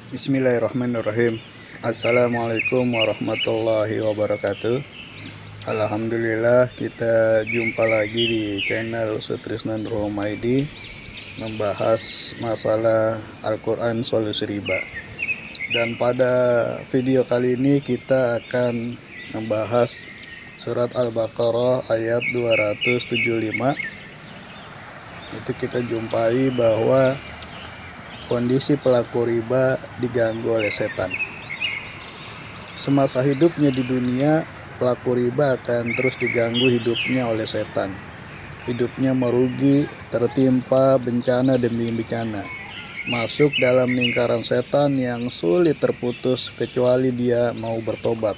Bismillahirrahmanirrahim. Assalamualaikum warahmatullahi wabarakatuh. Alhamdulillah, kita jumpa lagi di channel Sutrisnan Romaidi, membahas masalah Al-Quran Solusi Riba. Dan pada video kali ini kita akan membahas surat Al-Baqarah ayat 275. Itu kita jumpai bahwa kondisi pelaku riba diganggu oleh setan. Semasa hidupnya di dunia, pelaku riba akan terus diganggu hidupnya oleh setan. Hidupnya merugi, tertimpa bencana demi bencana, masuk dalam lingkaran setan yang sulit terputus kecuali dia mau bertobat.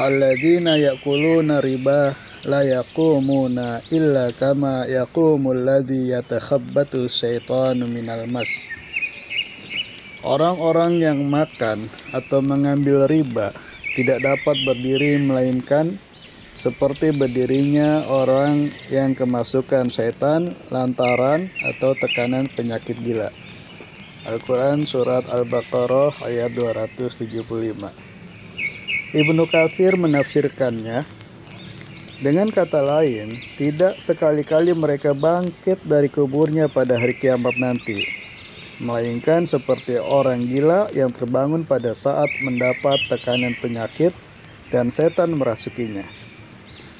Alladzina ya'kuluna riba la yaqumuna illa kama yaqumul ladzi yatakhabbatu syaitanu minal mas. Orang-orang yang makan atau mengambil riba tidak dapat berdiri melainkan seperti berdirinya orang yang kemasukan setan lantaran atau tekanan penyakit gila. Al-Quran Surat Al-Baqarah ayat 275. Ibnu Katsir menafsirkannya dengan kata lain, tidak sekali-kali mereka bangkit dari kuburnya pada hari kiamat nanti, melainkan seperti orang gila yang terbangun pada saat mendapat tekanan penyakit dan setan merasukinya.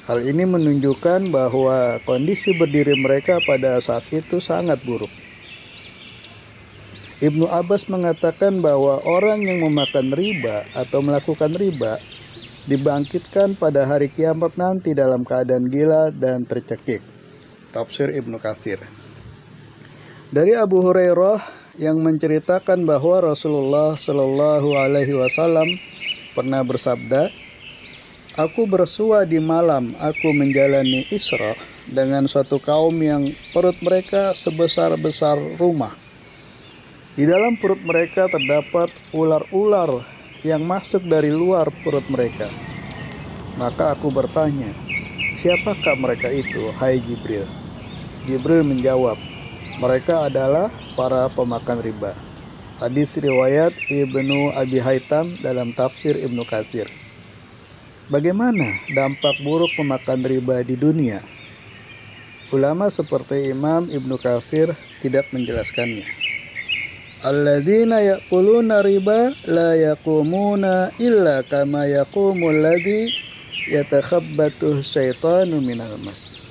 Hal ini menunjukkan bahwa kondisi berdiri mereka pada saat itu sangat buruk. Ibnu Abbas mengatakan bahwa orang yang memakan riba atau melakukan riba dibangkitkan pada hari kiamat nanti dalam keadaan gila dan tercekik. Tafsir Ibnu Katsir. Dari Abu Hurairah yang menceritakan bahwa Rasulullah Shallallahu Alaihi Wasallam pernah bersabda, "Aku bersua di malam aku menjalani Isra dengan suatu kaum yang perut mereka sebesar-besar rumah. Di dalam perut mereka terdapat ular-ular yang masuk dari luar perut mereka. Maka aku bertanya, siapakah mereka itu, hai Jibril? Jibril menjawab, mereka adalah para pemakan riba." Hadis riwayat Ibnu Abi Haitam dalam tafsir Ibnu Katsir. Bagaimana dampak buruk pemakan riba di dunia? Ulama seperti Imam Ibnu Katsir tidak menjelaskannya. Alladzina ya'kuluna riba la yaqumuna illa kama yaqumul ladzi yatakhabbatu syaitanu minal mas.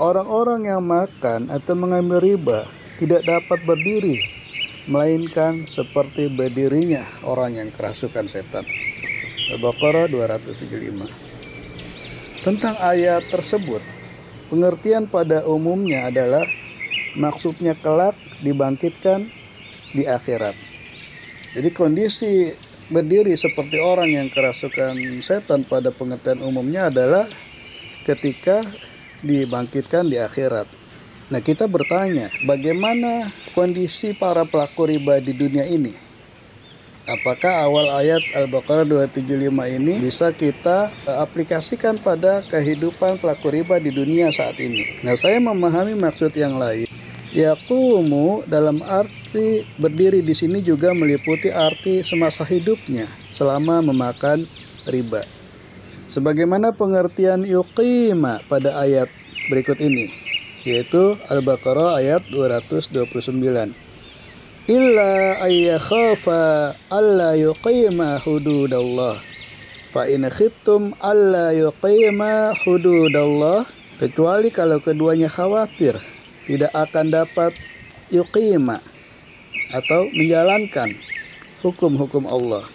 Orang-orang yang makan atau mengambil riba tidak dapat berdiri melainkan seperti berdirinya orang yang kerasukan setan. Al-Baqarah 275. Tentang ayat tersebut, pengertian pada umumnya adalah maksudnya kelak dibangkitkan di akhirat. Jadi kondisi berdiri seperti orang yang kerasukan setan pada pengertian umumnya adalah ketika dibangkitkan di akhirat. Nah, kita bertanya, bagaimana kondisi para pelaku riba di dunia ini? Apakah awal ayat Al-Baqarah 275 ini bisa kita aplikasikan pada kehidupan pelaku riba di dunia saat ini? Nah, saya memahami maksud yang lain. Yaqumu dalam arti berdiri di sini juga meliputi arti semasa hidupnya selama memakan riba. Sebagaimana pengertian yuqima pada ayat berikut ini, yaitu Al-Baqarah ayat 229. Illa ayyakhafa alla yuqima hududallah. Fa in khiftum alla yuqima hududallah, kecuali kalau keduanya khawatir tidak akan dapat yuqima atau menjalankan hukum-hukum Allah.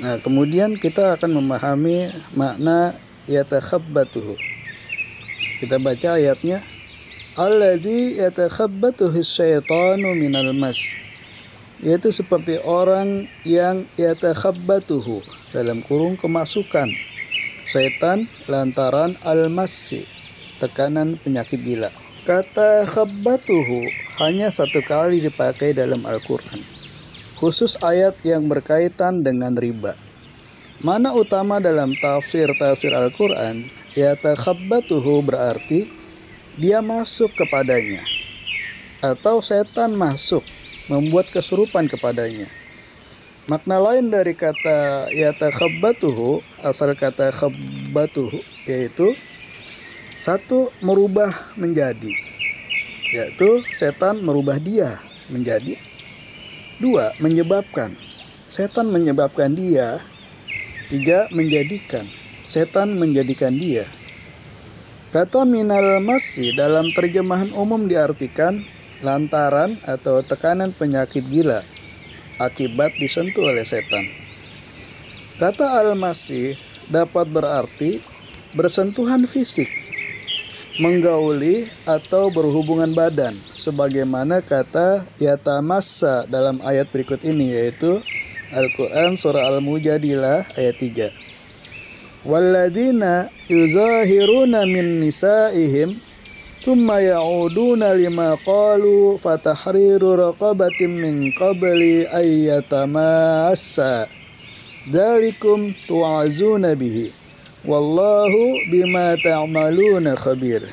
Nah, kemudian kita akan memahami makna yatakhabbatuhu. Kita baca ayatnya. Alladzi yatakhabbatuhu syaitanu minal mas. Yaitu seperti orang yang yatakhabbatuhu dalam kurung kemasukan setan lantaran al-massi, tekanan penyakit gila. Kata khabbatuhu hanya satu kali dipakai dalam Al-Quran, khusus ayat yang berkaitan dengan riba. Mana utama dalam tafsir Al-Quran, yatakhabbatuhu berarti dia masuk kepadanya, atau setan masuk membuat kesurupan kepadanya. Makna lain dari kata yatakhabbatuhu, asal kata khabbatuhu, yaitu satu, merubah menjadi, yaitu setan merubah dia menjadi. Dua, menyebabkan, setan menyebabkan dia. Tiga, menjadikan, setan menjadikan dia. Kata minal masi dalam terjemahan umum diartikan lantaran atau tekanan penyakit gila akibat disentuh oleh setan. Kata al-masi dapat berarti bersentuhan fisik, menggauli atau berhubungan badan, sebagaimana kata yatamassa dalam ayat berikut ini, yaitu Al-Quran surah Al-Mujadilah ayat 3. Walladzina yuzahiruna min nisaihim thumma ya'uduna lima qalu fatahriru raqabatin min qabli ayyatamassa dzalikum tu'azuna bihi wallahu bima ta'maluna khabir.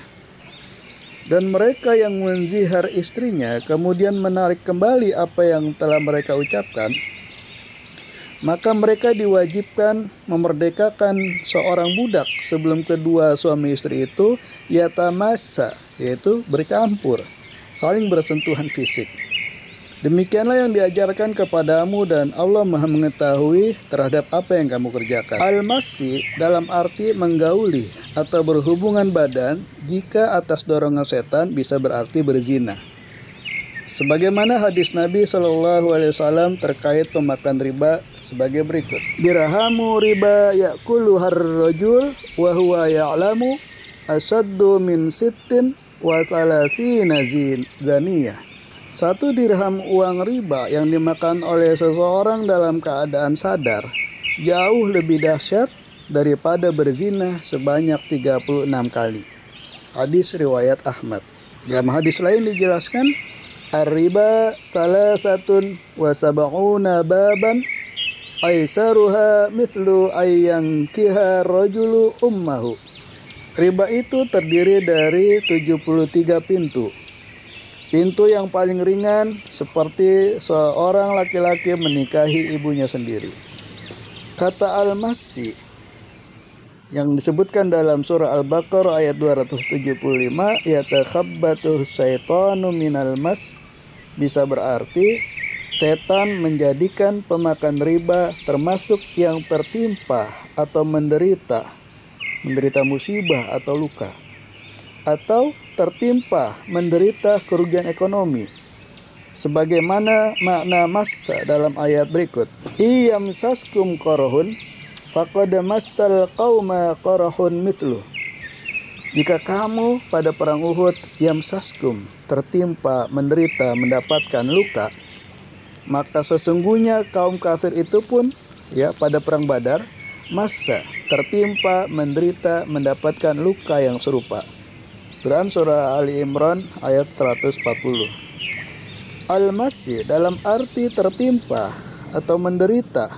Dan mereka yang menzihar istrinya kemudian menarik kembali apa yang telah mereka ucapkan, maka mereka diwajibkan memerdekakan seorang budak sebelum kedua suami istri itu yatamassa, yaitu bercampur, saling bersentuhan fisik. Demikianlah yang diajarkan kepadamu dan Allah Maha mengetahui terhadap apa yang kamu kerjakan. Al-masi dalam arti menggauli atau berhubungan badan jika atas dorongan setan bisa berarti berzina. Sebagaimana hadis Nabi SAW terkait pemakan riba sebagai berikut. Dirhamu riba ya'kuluhar rajul wa huwa ya'lamu asaddu min sittin wa thalathina zaniyah. 1 dirham uang riba yang dimakan oleh seseorang dalam keadaan sadar jauh lebih dahsyat daripada berzina sebanyak 36 kali. Hadis riwayat Ahmad. Dalam hadis lain dijelaskan, ar-riba thalathatun wa sab'una baban aisaruha mithlu ayyankiha rajulu ummahu. Riba itu terdiri dari 73 pintu. Pintu yang paling ringan seperti seorang laki-laki menikahi ibunya sendiri. Kata al-masi yang disebutkan dalam surah Al-Baqarah ayat 275, yatakhabbatu syaitanu minal mas, bisa berarti setan menjadikan pemakan riba termasuk yang tertimpa atau menderita musibah atau luka, atau tertimpa menderita kerugian ekonomi, sebagaimana makna massa dalam ayat berikut. Iyamsaskum qarahun faqad massal qauma qarahun mithluh. Jika kamu pada perang Uhud yamsaskum, tertimpa, menderita, mendapatkan luka, maka sesungguhnya kaum kafir itu pun pada perang Badar massa, tertimpa, menderita, mendapatkan luka yang serupa. Quran surah Ali Imran ayat 140. Al-masi dalam arti tertimpa atau menderita,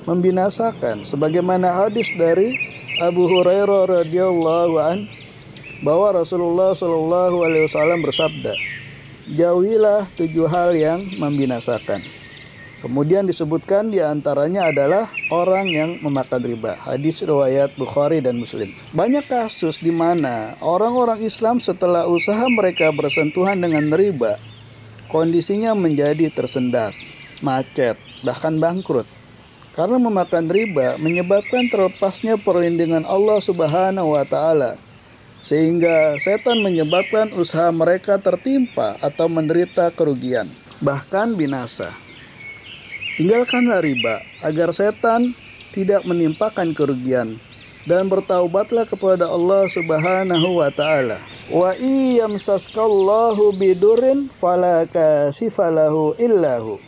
membinasakan, sebagaimana hadis dari Abu Hurairah radhiyallahu an bahwa Rasulullah SAW bersabda, jauhilah 7 hal yang membinasakan. Kemudian disebutkan diantaranya adalah orang yang memakan riba. Hadis riwayat Bukhari dan Muslim. Banyak kasus di mana orang-orang Islam setelah usaha mereka bersentuhan dengan riba, kondisinya menjadi tersendat, macet, bahkan bangkrut. Karena memakan riba menyebabkan terlepasnya perlindungan Allah Subhanahu wa Ta'ala, sehingga setan menyebabkan usaha mereka tertimpa atau menderita kerugian, bahkan binasa. Tinggalkanlah riba agar setan tidak menimpakan kerugian, dan bertaubatlah kepada Allah Subhanahu wa Ta'ala. Wa iyamsaskallahu bidurin fala kasifalahu illahu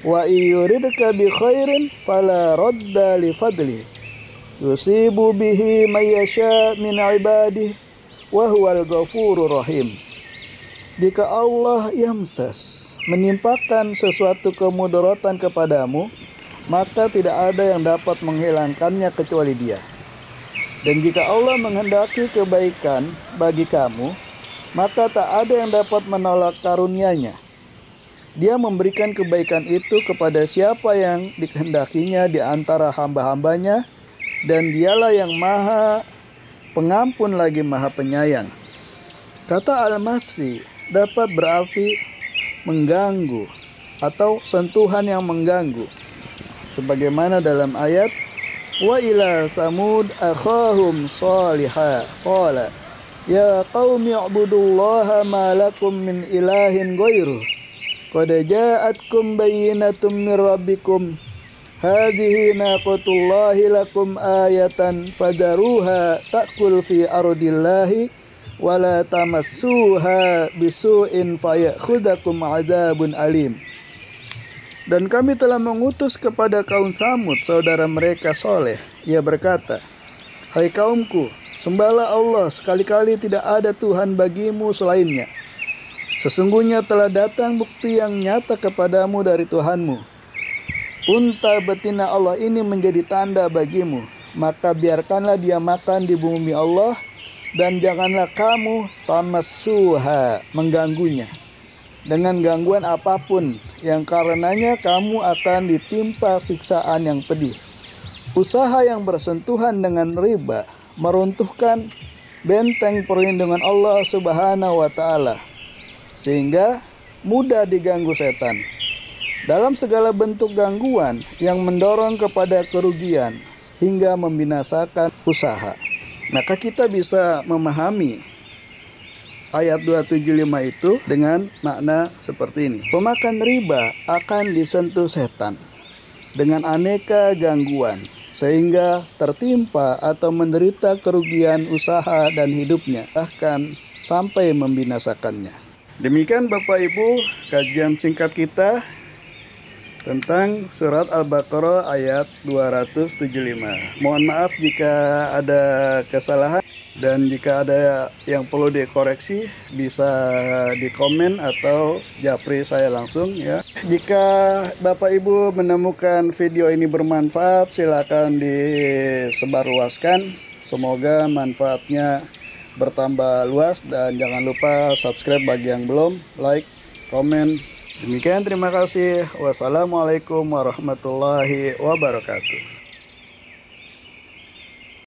wa iyuridka bi khairin fala radda li fadli yusibu bihi may yasha min ibadihi wa huwal ghafurur rahim. Jika Allah yamsas menimpakan sesuatu kemudaratan kepadamu, maka tidak ada yang dapat menghilangkannya kecuali Dia. Dan jika Allah menghendaki kebaikan bagi kamu, maka tak ada yang dapat menolak karunia-Nya. Dia memberikan kebaikan itu kepada siapa yang dikehendakinya di antara hamba-hambanya, dan Dialah yang Maha Pengampun lagi Maha Penyayang. Kata al-masri dapat berarti mengganggu atau sentuhan yang mengganggu, sebagaimana dalam ayat wa ila thamud akhahum salihah qala ya qaumi ibudullaha ma lakum min ilahin ghairuh qad ja'atkum bayyinatun min rabbikum hadhihi naqatullahi lakum ayatan fadaruha ta'kul fi ardillahi wala tamassuha bisu'in fayakhudhakum adzabun alim. Dan kami telah mengutus kepada kaum Tsamud saudara mereka Saleh. Ia berkata, hai kaumku, sembahlah Allah, sekali-kali tidak ada Tuhan bagimu selainnya. Sesungguhnya telah datang bukti yang nyata kepadamu dari Tuhanmu. Unta betina Allah ini menjadi tanda bagimu, maka biarkanlah dia makan di bumi Allah, dan janganlah kamu tamassuha mengganggunya dengan gangguan apapun yang karenanya kamu akan ditimpa siksaan yang pedih. Usaha yang bersentuhan dengan riba meruntuhkan benteng perlindungan Allah Subhanahu wa taala, sehingga mudah diganggu setan. Dalam segala bentuk gangguan yang mendorong kepada kerugian hingga membinasakan usaha. Maka kita bisa memahami ayat 275 itu dengan makna seperti ini. Pemakan riba akan disentuh setan dengan aneka gangguan, sehingga tertimpa atau menderita kerugian usaha dan hidupnya, bahkan sampai membinasakannya. Demikian Bapak Ibu kajian singkat kita tentang surat Al-Baqarah ayat 275. Mohon maaf jika ada kesalahan, dan jika ada yang perlu dikoreksi bisa di komen atau japri saya langsung ya. Jika Bapak Ibu menemukan video ini bermanfaat, silakan disebarluaskan. Semoga manfaatnya bertambah luas, dan jangan lupa subscribe bagi yang belum, like, komen. Demikian, terima kasih. Wassalamualaikum warahmatullahi wabarakatuh.